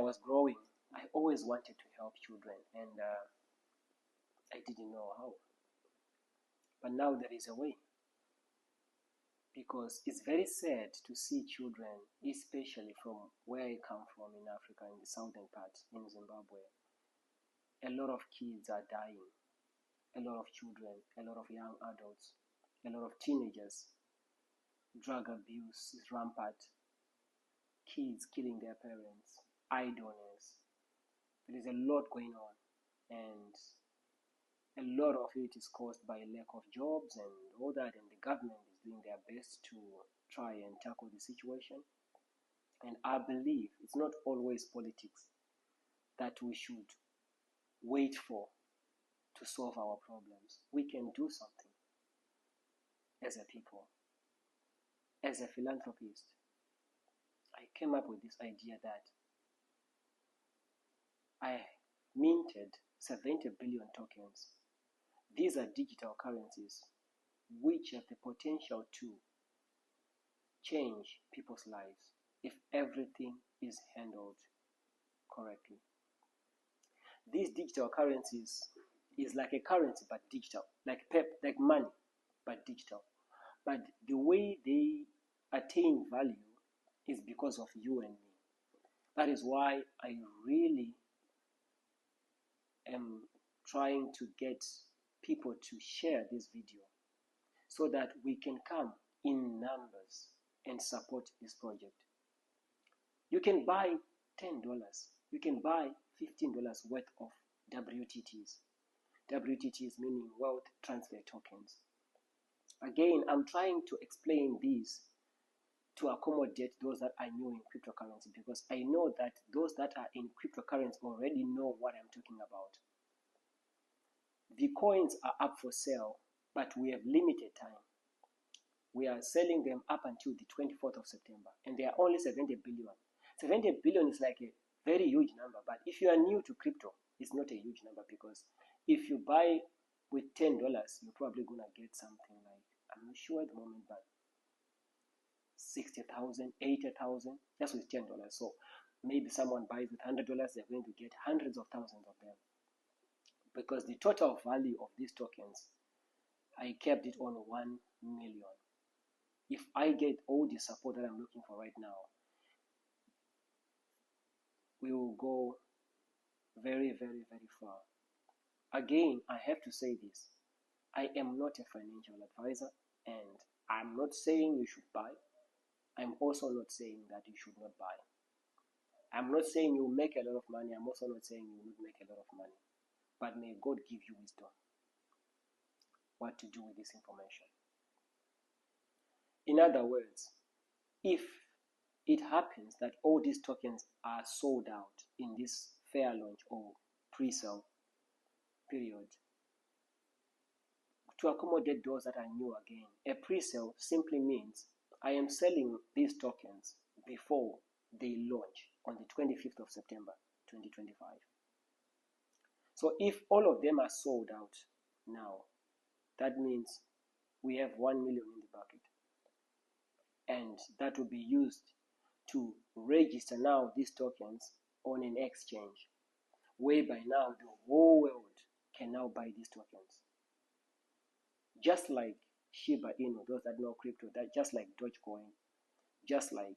I was growing, I always wanted to help children, and I didn't know how. But now there is a way, because it's very sad to see children, especially from where I come from in Africa, in the southern part, in Zimbabwe. A lot of kids are dying, a lot of children, a lot of young adults, a lot of teenagers. Drug abuse is rampant, kids killing their parents, idleness. There is a lot going on, and a lot of it is caused by lack of jobs and all that, and the government is doing their best to try and tackle the situation. And I believe it's not always politics that we should wait for to solve our problems. We can do something as a people. As a philanthropist, I came up with this idea that I minted 70 billion tokens. These are digital currencies which have the potential to change people's lives if everything is handled correctly. These digital currencies is like a currency but digital, like money but digital. But the way they attain value is because of you and me. That is why I really am trying to get people to share this video so that we can come in numbers and support this project. You can buy $10, you can buy $15 worth of WTTs. WTTs meaning wealth transfer tokens. Again, I'm trying to explain this to accommodate those that are new in cryptocurrency, because I know that those that are in cryptocurrency already know what I'm talking about. The coins are up for sale, but we have limited time. We are selling them up until the 24th of September, and they are only 70 billion. 70 billion is like a very huge number, but if you are new to crypto, it's not a huge number, because if you buy with $10, you're probably going to get something like, I'm not sure at the moment, but 60,000, 80,000, just with $10. So maybe someone buys with $100, they're going to get hundreds of thousands of them. Because the total value of these tokens, I kept it on 1 million. If I get all the support that I'm looking for right now, we will go very, very, very far. Again, I have to say this. I am not a financial advisor, and I'm not saying you should buy. I'm also not saying that you should not buy. I'm not saying you will make a lot of money. I'm also not saying you will not make a lot of money. But may God give you wisdom what to do with this information. In other words, if it happens that all these tokens are sold out in this fair launch or pre-sale period, to accommodate those that are new again, a pre-sale simply means I am selling these tokens before they launch on the 25th of September 2025. So if all of them are sold out now, that means we have 1 million in the bucket, and that will be used to register now these tokens on an exchange, whereby now the whole world can now buy these tokens. Just like Shiba Inu, those that know crypto, that just like Dogecoin, just like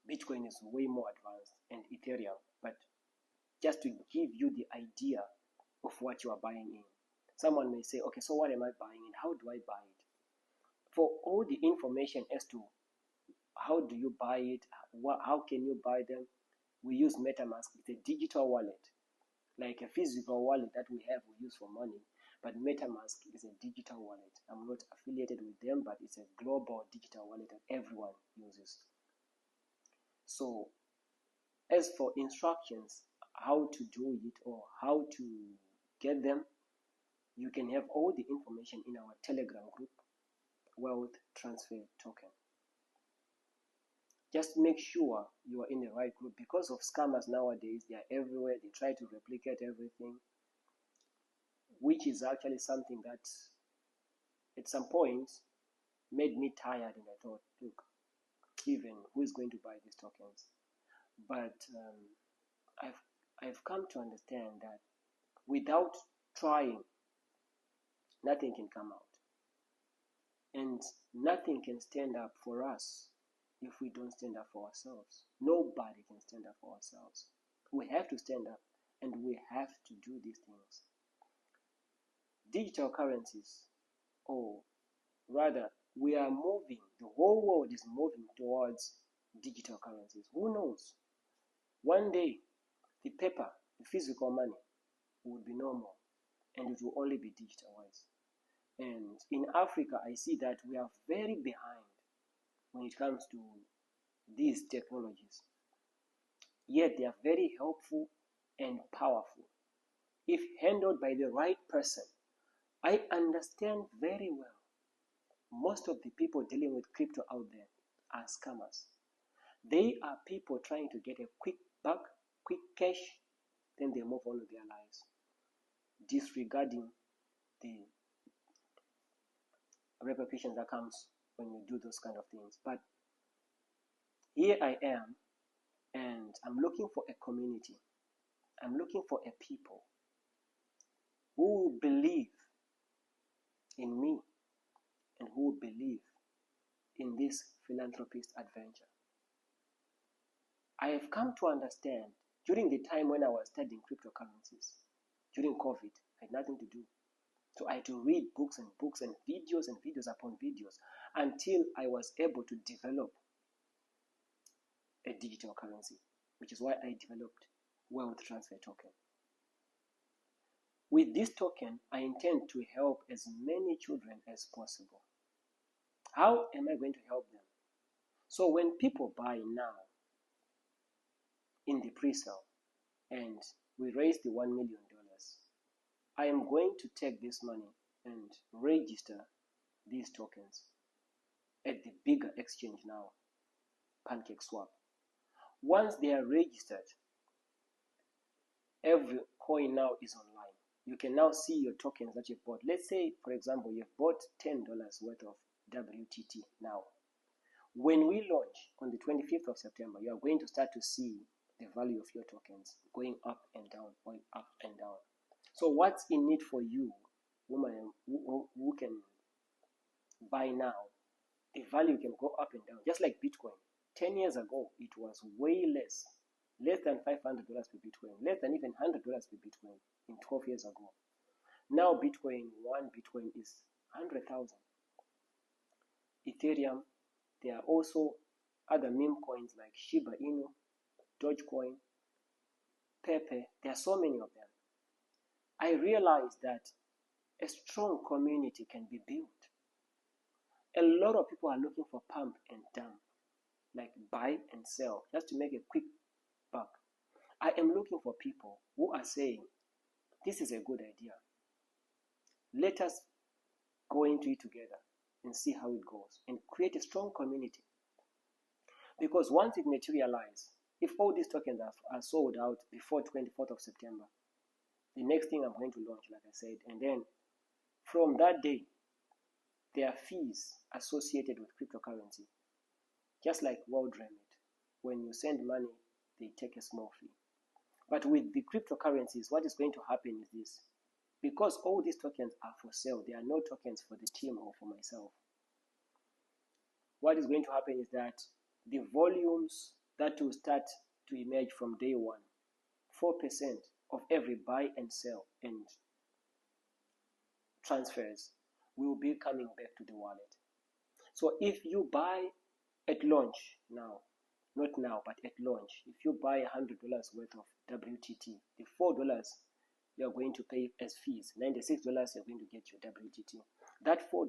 Bitcoin is way more advanced, and Ethereum, but just to give you the idea of what you are buying in. Someone may say, okay, so what am I buying and how do I buy it? For all the information as to how do you buy it, how can you buy them, we use MetaMask. It's a digital wallet, like a physical wallet that we have, we use for money. But MetaMask is a digital wallet. I'm not affiliated with them, but it's a global digital wallet that everyone uses. So as for instructions, how to do it or how to get them, you can have all the information in our Telegram group, Wealth Transfer Token. Just make sure you are in the right group, because of scammers nowadays. They are everywhere. They try to replicate everything, which is actually something that at some point made me tired, and I thought, look, even who is going to buy these tokens? But I've come to understand that without trying, nothing can come out. And nothing can stand up for us if we don't stand up for ourselves. Nobody can stand up for ourselves. We have to stand up and we have to do these things. Digital currencies, or rather, we are moving, the whole world is moving towards digital currencies. Who knows? One day, the paper, the physical money, would be no more, and it will only be digitalized. And in Africa, I see that we are very behind when it comes to these technologies. Yet they are very helpful and powerful. If handled by the right person, I understand very well most of the people dealing with crypto out there are scammers. They are people trying to get a quick buck, quick cash, then they move on with their lives, disregarding the repercussions that comes when you do those kind of things. But here I am, and I'm looking for a community. I'm looking for a people who believe in me and who believe in this philanthropist adventure. I have come to understand during the time when I was studying cryptocurrencies, during COVID, I had nothing to do. So I had to read books and books and videos upon videos until I was able to develop a digital currency, which is why I developed Wealth Transfer Token. With this token, I intend to help as many children as possible. How am I going to help them? So when people buy now in the pre-sale and we raise the $1 million, I am going to take this money and register these tokens at the bigger exchange now, PancakeSwap. Once they are registered, every coin now is online. You can now see your tokens that you've bought. Let's say, for example, you've bought $10 worth of WTT now. When we launch on the 25th of September, you are going to start to see the value of your tokens going up and down, going up and down. So what's in it for you, woman, who can buy now? The value can go up and down, just like Bitcoin. 10 years ago, it was way less than $500 per Bitcoin, less than even $100 per Bitcoin in 12 years ago. Now one Bitcoin is 100,000. Ethereum, there are also other meme coins like Shiba Inu, Dogecoin, Pepe. There are so many of them. I realized that a strong community can be built. A lot of people are looking for pump and dump, like buy and sell, just to make a quick buck. I am looking for people who are saying, this is a good idea. Let us go into it together and see how it goes and create a strong community. Because once it materializes, if all these tokens are sold out before 24th of September, the next thing I'm going to launch, like I said, and then from that day, there are fees associated with cryptocurrency. Just like World Remit, when you send money, they take a small fee. But with the cryptocurrencies, what is going to happen is this. Because all these tokens are for sale, there are no tokens for the team or for myself. What is going to happen is that the volumes that will start to emerge from day one, 4% of every buy and sell and transfers will be coming back to the wallet. So if you buy at launch now, not now, but at launch, if you buy $100 worth of WTT, the $4 you're going to pay as fees, $96 you're going to get your WTT. That $4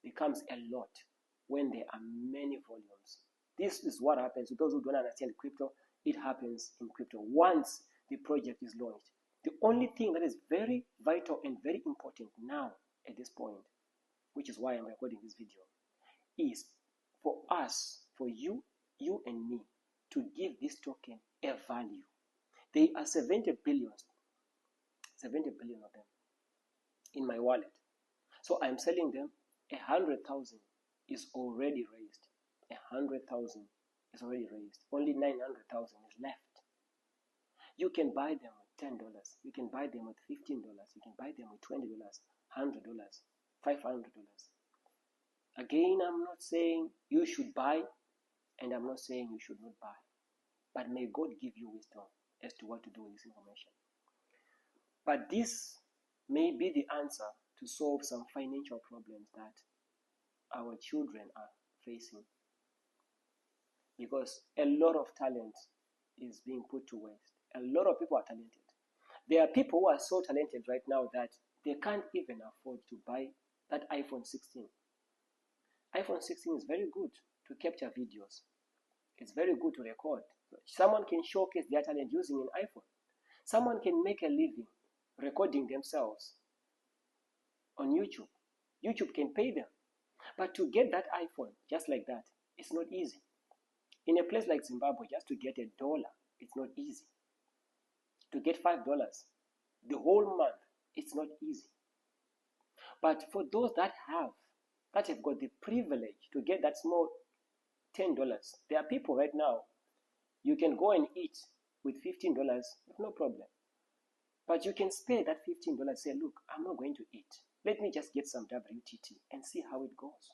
becomes a lot when there are many volumes. This is what happens. To those who don't understand crypto, it happens in crypto once the project is launched. The only thing that is very vital and very important now at this point, which is why I'm recording this video, is for us, for you and me, to give this token a value. There are 70 billion of them in my wallet. So I'm selling them. 100,000 is already raised. 100,000 is already raised. Only 900,000 is left. You can buy them with $10. You can buy them with $15. You can buy them with $20, $100, $500. Again, I'm not saying you should buy, and I'm not saying you should not buy. But may God give you wisdom as to what to do with this information. But this may be the answer to solve some financial problems that our children are facing. Because a lot of talent is being put to waste. A lot of people are talented. There are people who are so talented right now that they can't even afford to buy that iPhone 16. iPhone 16 is very good to capture videos. It's very good to record. Someone can showcase their talent using an iPhone. Someone can make a living recording themselves on YouTube. YouTube can pay them. But to get that iPhone just like that, it's not easy. In a place like Zimbabwe, just to get $1, it's not easy. To get $5 the whole month, it's not easy. But for those that have got the privilege to get that small $10, there are people right now, you can go and eat with $15 with no problem. But you can spare that $15, say, look, I'm not going to eat. Let me just get some WTT and see how it goes.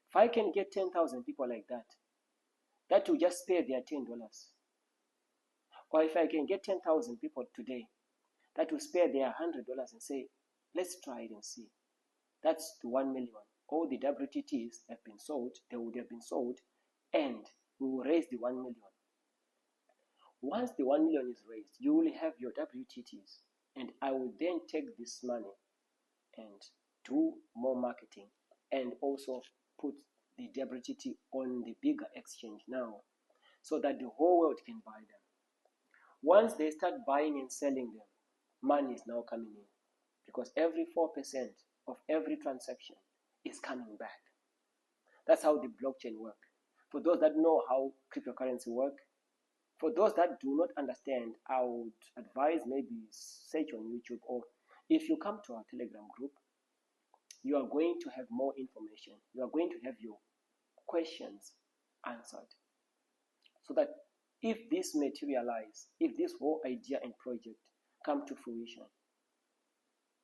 If I can get 10,000 people like that, that will just spare their $10. Or if I can get 10,000 people today, that will spare their $100 and say, let's try it and see. That's the 1 million. All the WTTs have been sold, they would have been sold, and we will raise the 1 million. Once the 1 million is raised, you will have your WTTs, and I will then take this money and do more marketing and also put the WTT on the bigger exchange now so that the whole world can buy them. Once they start buying and selling them, money is now coming in because every 4% of every transaction is coming back. That's how the blockchain works. For those that know how cryptocurrency works, for those that do not understand, I would advise maybe search on YouTube, or if you come to our Telegram group, you are going to have more information. You are going to have your questions answered. So that if this materializes, if this whole idea and project come to fruition,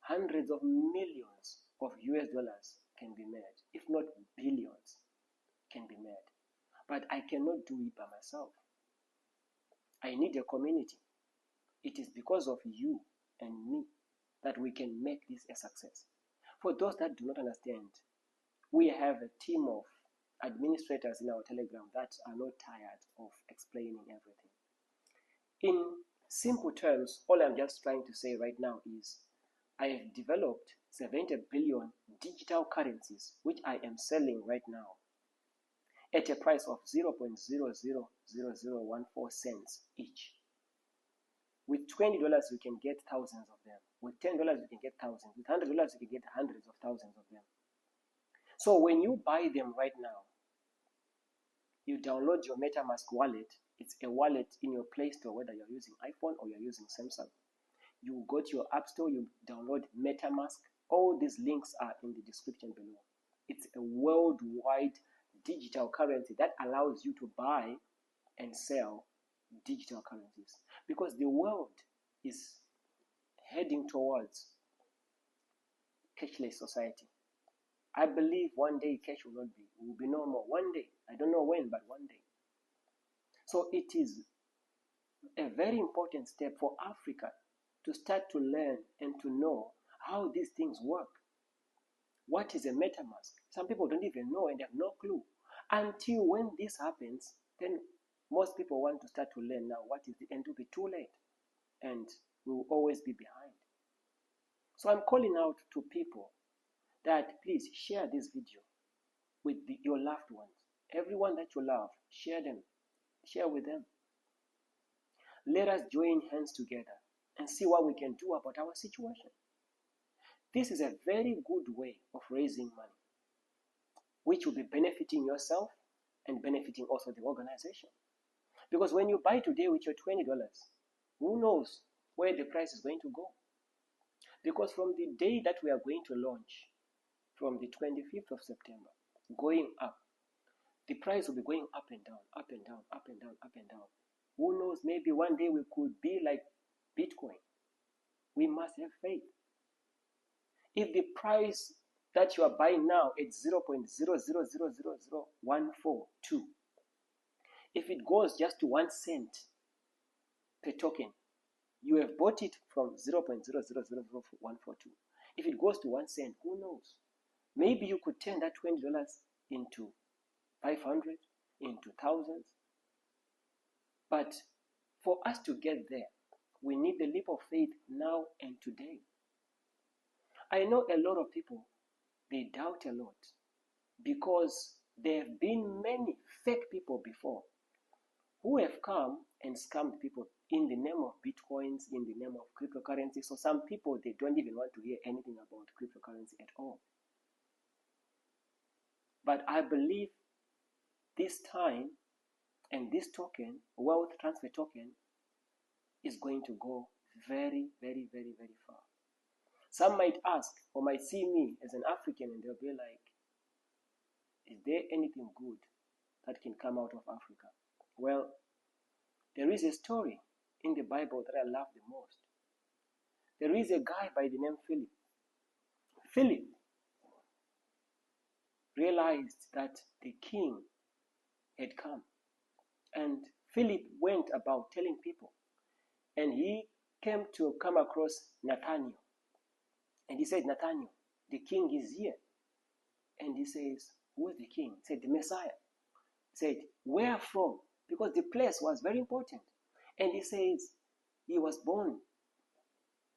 hundreds of millions of US dollars can be made, if not billions can be made. But I cannot do it by myself. I need a community. It is because of you and me that we can make this a success. For those that do not understand, we have a team of administrators in our Telegram that are not tired of explaining everything. In simple terms, all I'm just trying to say right now is I have developed 70 billion digital currencies, which I am selling right now at a price of 0.000014 cents each. With $20, you can get thousands of them. With $10, you can get thousands. With $100, you can get hundreds of thousands of them. So when you buy them right now, you download your MetaMask wallet. It's a wallet in your Play Store, whether you're using iPhone or you're using Samsung. You go to your App Store, you download MetaMask. All these links are in the description below. It's a worldwide digital currency that allows you to buy and sell digital currencies, because the world is heading towards cashless society. I believe one day cash will be no more. One day, I don't know when, but one day. So it is a very important step for Africa to start to learn and to know how these things work. What is a MetaMask? Some people don't even know and they have no clue. Until when this happens, then most people want to start to learn now what is the end. It will be too late and we will always be behind. So I'm calling out to people that please share this video with your loved ones. Everyone that you love, share with them. Let us join hands together and see what we can do about our situation. This is a very good way of raising money, which will be benefiting yourself and benefiting also the organization. Because when you buy today with your $20, who knows where the price is going to go? Because from the day that we are going to launch, from the 25th of September, going up, the price will be going up and down, up and down, up and down, up and down. Who knows, maybe one day we could be like Bitcoin. We must have faith. If the price that you are buying now is 0.000000142, if it goes just to 1 cent per token, you have bought it from 0.0000142. If it goes to 1 cent, who knows? Maybe you could turn that $20 into 500, into thousands. But for us to get there, we need the leap of faith now and today. I know a lot of people, they doubt a lot because there have been many fake people before who have come and scammed people in the name of Bitcoins, in the name of cryptocurrency. So some people, they don't even want to hear anything about cryptocurrency at all. But I believe this time and this token, wealth transfer token, is going to go very, very, very, very far. Some might ask or might see me as an African and they'll be like, is there anything good that can come out of Africa? Well, there is a story in the Bible that I love the most. There is a guy by the name Philip. Philip realized that the king had come. And Philip went about telling people. And he came to come across Nathaniel. And he said, Nathaniel, the king is here. And he says, who is the king? He said, the Messiah. He said, where from? Because the place was very important. And he says, he was born.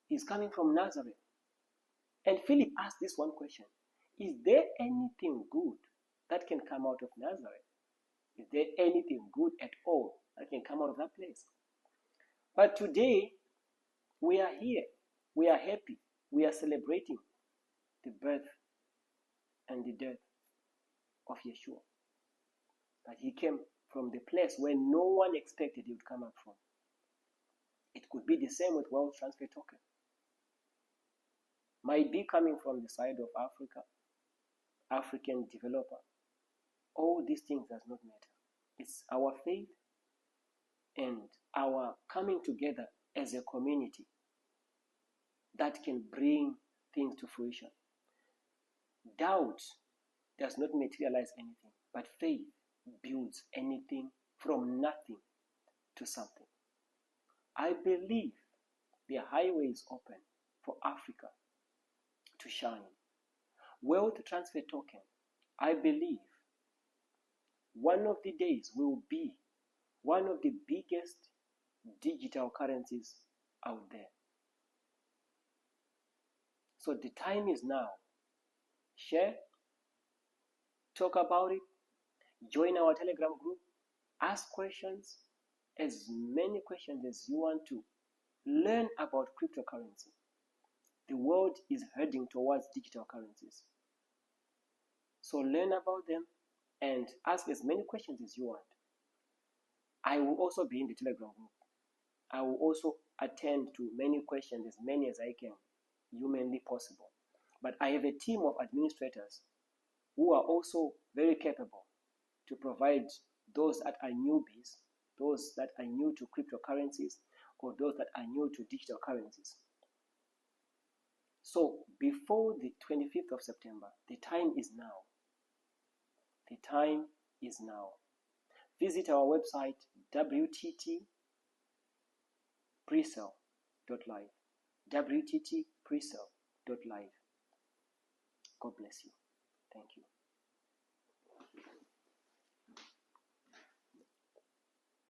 He's coming from Nazareth. And Philip asked this one question. Is there anything good that can come out of Nazareth? Is there anything good at all that can come out of that place? But today, we are here. We are happy. We are celebrating the birth and the death of Yeshua. That he came from the place where no one expected he would come up from. It could be the same with wealth transfer token. Might be coming from the side of Africa, African developer. All these things does not matter. It's our faith and our coming together as a community that can bring things to fruition. Doubt does not materialize anything, but faith builds anything from nothing to something. I believe the highway is open for Africa to shine. Wealth transfer token, I believe one of the days will be one of the biggest digital currencies out there. So the time is now. Share, talk about it, join our Telegram group, ask questions, as many questions as you want to. Learn about cryptocurrency. The world is heading towards digital currencies. So learn about them and ask as many questions as you want. I will also be in the Telegram group. I will also attend to many questions, as many as I can, humanly possible. But I have a team of administrators who are also very capable to provide those that are newbies, those that are new to cryptocurrencies, or those that are new to digital currencies. So before the 25th of September, the time is now. The time is now. Visit our website, wttpresale.live. wttpresale.live. God bless you.